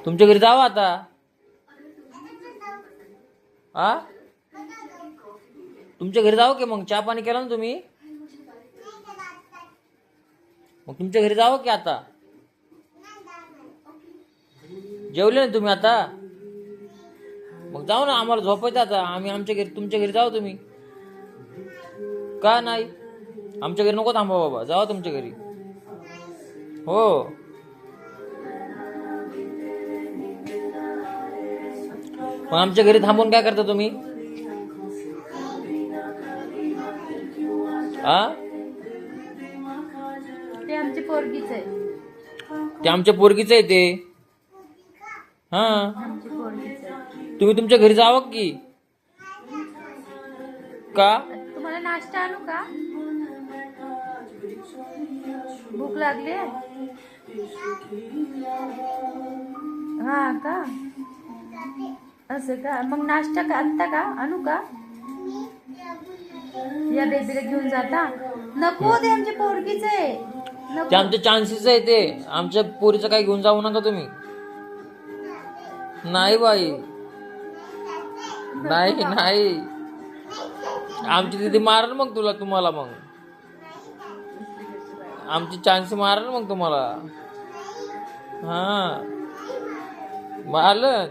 तुमच्या घरी जावं आता. आ तुमच्या घरी जावं की मग चहा पाणी केलं ना तुम्ही. मग तुमच्या घरी जावं की आता. जेवले ना तुम्ही आता. मग जाऊ ना आम्हाला झोपायचं आता. आम्ही आमच्या घरी तुमच्या घरी जाऊ तुम्ही. का नाही आमच्या घरी नको थांबा बाबा. जावा तुमच्या घरी. हो मग आमच्या घरी थांबून काय करता तुम्ही. आ ते आमची पोरगीच आहे. ते आमच्या पोरगीच आहे ते. हा आमची पोरगीच आहे. तुम्ही तुमच्या घरी जावं की. का तुम्हाला नाश्ता आणू का. भूक लागली आहे. हा का असं का. मग नाश्ता का आत्ता का आणू का. या बेबीला घेऊन जाता. नको ते आमची पोरगीच आहे. ते नको. आमचे चान्सेस आहे ते. आमच्या पोरीचं काही घेऊन जाऊ नका तुम्ही. नाही बाई नाही नाही आमची दिदी मारल मग तुम्हाला मग. आमची चान्स मारल मग तुम्हाला. हा मारलं